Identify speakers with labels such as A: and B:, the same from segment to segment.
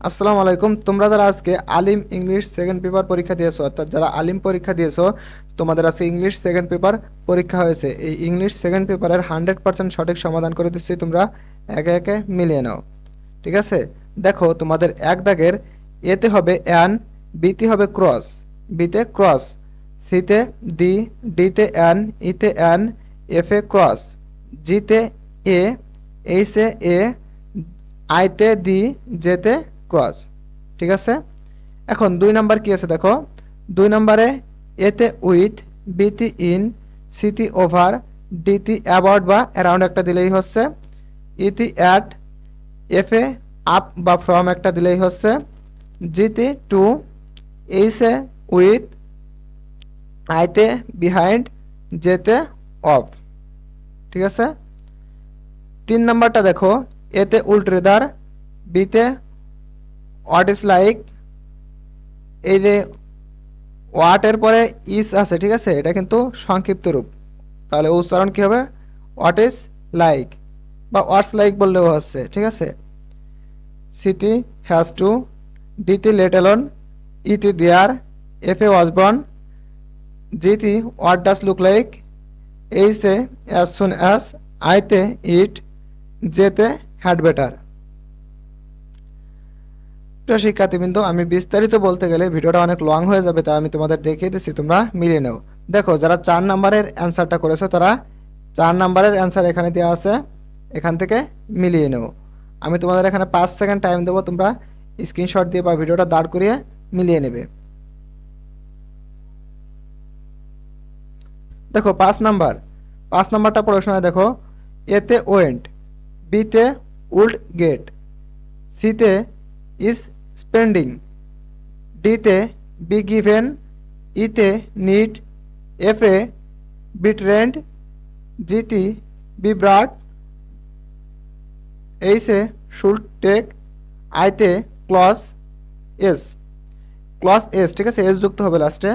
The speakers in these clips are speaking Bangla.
A: আসসালামু আলাইকুম। তোমরা যারা আজকে আলিম ইংলিশ সেকেন্ড পেপার পরীক্ষা দিয়েছো, অর্থাৎ যারা আলিম পরীক্ষা দিয়েছো, তোমাদের আজকে ইংলিশ সেকেন্ড পেপার পরীক্ষা হয়েছে। এই ইংলিশ সেকেন্ড পেপারের 100% সঠিক সমাধান করে দিচ্ছি, তোমরা একে একে মিলিয়ে নাও। ঠিক আছে, দেখো তোমাদের এক দাগের এতে হবে অ্যান, বিতে হবে ক্রস, বিতে ক্রস, সিতে দি, ডিতে অ্যান, ইতে অ্যান, এফে ক্রস, জিতে এ, এইসে এ, আইতে দি, জেতে ক্রস। ঠিক আছে, এখন 2 নাম্বার কি আছে দেখো। 2 নাম্বারে এতে উইথ, বিতে ইন, সিতে ওভার, ডিতে অ্যাবাউট বা অ্যারাউন্ড একটা দিলেই হচ্ছে, ইতে অ্যাট, এফে আপ বা ফ্রম একটা দিলেই হচ্ছে, জিতে টু, এইসে উইথ, আইতে বিহাইন্ড, জেতে অফ। ঠিক আছে, 3 নাম্বারটা দেখো। এতে উল্ট রেদার, বিতে হোয়াট ইজ লাইক, এই যে হোয়াট এর পরে ইজ আছে, ঠিক আছে, এটা কিন্তু সংক্ষিপ্ত রূপ, তাহলে উচ্চারণ কি হবে, হোয়াট ইজ লাইক বা হোয়াটস লাইক বললেও হচ্ছে। ঠিক আছে, সিটি হ্যাজ টু, ডিতে লেট অ্যালোন, ইতি there, if a was born, জিতি হোয়াট ডাজ লুক লাইক, এইসে অ্যাজ সুন অ্যাজ, আইতে ইট, জেতে হ্যাড বেটার। প্রিয় শিক্ষার্থীবৃন্দ, আমি বিস্তারিত বলতে গেলে ভিডিওটা অনেক লং হয়ে যাবে, তাই আমি তোমাদের দেখিয়ে দিচ্ছি, তোমরা মিলিয়ে নাও। দেখো, যারা 4 নাম্বারের অ্যান্সারটা করেছো তারা 4 নাম্বারের অ্যান্সার এখানে দেওয়া আছে, এখান থেকে মিলিয়ে নেও। আমি তোমাদের এখানে 5 সেকেন্ড টাইম দেবো, তোমরা স্ক্রিনশট দিয়ে বা ভিডিওটা দাঁড় করিয়ে মিলিয়ে নেবে। দেখো 5 নাম্বার, 5 নাম্বারটা পড়ে শোনায় দেখো। এতে ওয়েন্ট, বিতে উল্ড গেট, সিতে ইজ স্পেন্ডিং, ডিতে বি গিভেন, ইতে নিড, এফে বিট রেন্ট, জিতি বি ব্রাড, এইসে শুড টেক, আইতে ক্লস এস, ক্লস এস, ঠিক আছে, এস যুক্ত হবে লাস্টে,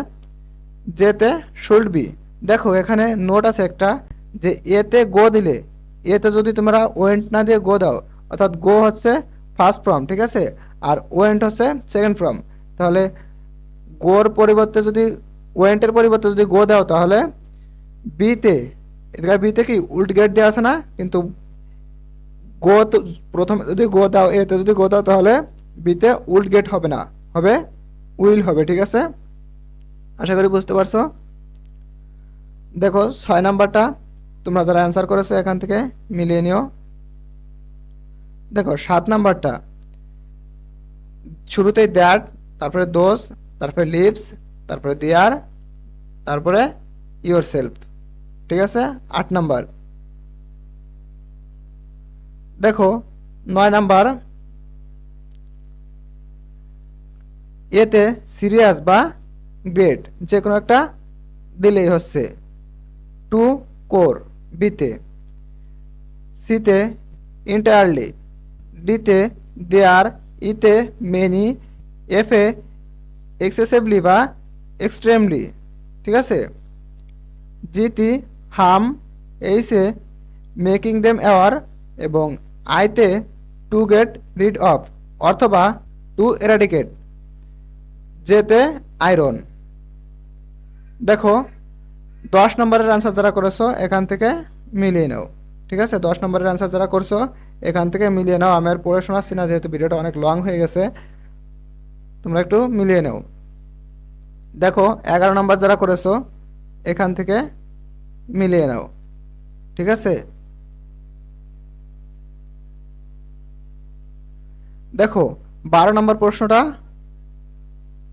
A: যেতে শুড বি। দেখো এখানে নোট আছে একটা, যে এতে গো দিলে, এতে যদি তোমরা ওয়েন্ট না দিয়ে গো দাও, অর্থাৎ গো হচ্ছে ফার্স্ট ফর্ম, ঠিক আছে, আর ওয়েন্ট হচ্ছে সেকেন্ড ফর্ম, তাহলে গোর পরিবর্তে যদি, ওয়েন্টের পরিবর্তে যদি গো দাও, তাহলে বিতে, এদিকে বিতে কি উল্ট গেট দেওয়া আছে না, কিন্তু গো তো প্রথমে যদি গো দাও, এতে যদি গো দাও, তাহলে বিতে উল্ট গেট হবে না, হবে উইল হবে। ঠিক আছে, আশা করি বুঝতে পারছো। দেখো 6 নাম্বারটা তোমরা যারা অ্যান্সার করেছো এখান থেকে মিলিয়ে নিও। দেখো 7 নাম্বারটা, শুরুতেই দ্যাট, তারপরে দোজ, তারপরে লিভস, তারপরে দেয়ার, তারপরে ইয়োর সেলফ। ঠিক আছে, 8 নাম্বার। দেখো 9 নাম্বার, এতে সিরিয়াস বা গ্রেট যে কোনো একটা দিলেই হচ্ছে, টু কোর, বিতে, সিতে ইন্টায়ারলি, ডিতে দেয়ার, ইতে মেনি, এফে এক্সেসিভলি বা এক্সট্রিমলি। ঠিক আছে, জিতি হার্ম, এইসে মেকিং দেম অ্যাওয়ার, এবং আইতে টু গেট রিড অফ অথবা টু এরাডিকেট, যেতে আয়রন। দেখো 10 নম্বরের অ্যান্সার যারা করেছো এখান থেকে মিলিয়ে নাও। ঠিক আছে, 10 নম্বরের অ্যান্সার যারা করছো এখান থেকে মিলিয়ে নাও। আমি আর পড়ে শোনাচ্ছি না, যেহেতু ভিডিওটা অনেক লং হয়ে গেছে, তোমরা একটু মিলিয়ে নাও। দেখো 11 নম্বর যারা করেছো এখান থেকে মিলিয়ে নাও। ঠিক আছে, দেখো 12 নম্বর প্রশ্নটা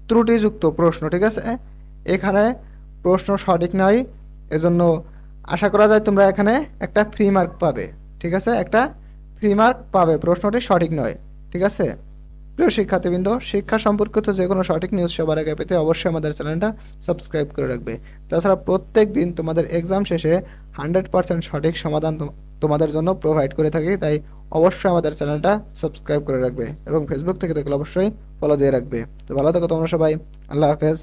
A: ত্রুটিযুক্ত প্রশ্ন। ঠিক আছে, এখানে প্রশ্ন সঠিক নয়, এজন্য আশা করা যায় তোমরা এখানে একটা ফ্রি মার্ক পাবে। ঠিক আছে, একটা ফ্রি মার্ক পাবে, প্রশ্নটি সঠিক নয়। ঠিক আছে, প্রিয় শিক্ষার্থীবৃন্দ, শিক্ষা সম্পর্কিত যে কোনো সঠিক নিউজ সবার আগে পেতে অবশ্যই আমাদের চ্যানেলটা সাবস্ক্রাইব করে রাখবে। তাছাড়া প্রত্যেক দিন তোমাদের এক্সাম শেষে 100% সঠিক সমাধান তোমাদের জন্য প্রোভাইড করে থাকি, তাই অবশ্যই আমাদের চ্যানেলটা সাবস্ক্রাইব করে রাখবে এবং ফেসবুক থেকে দেখলে অবশ্যই ফলো দিয়ে রাখবে। তো ভালো থাকো তোমরা সবাই, আল্লাহ হাফেজ।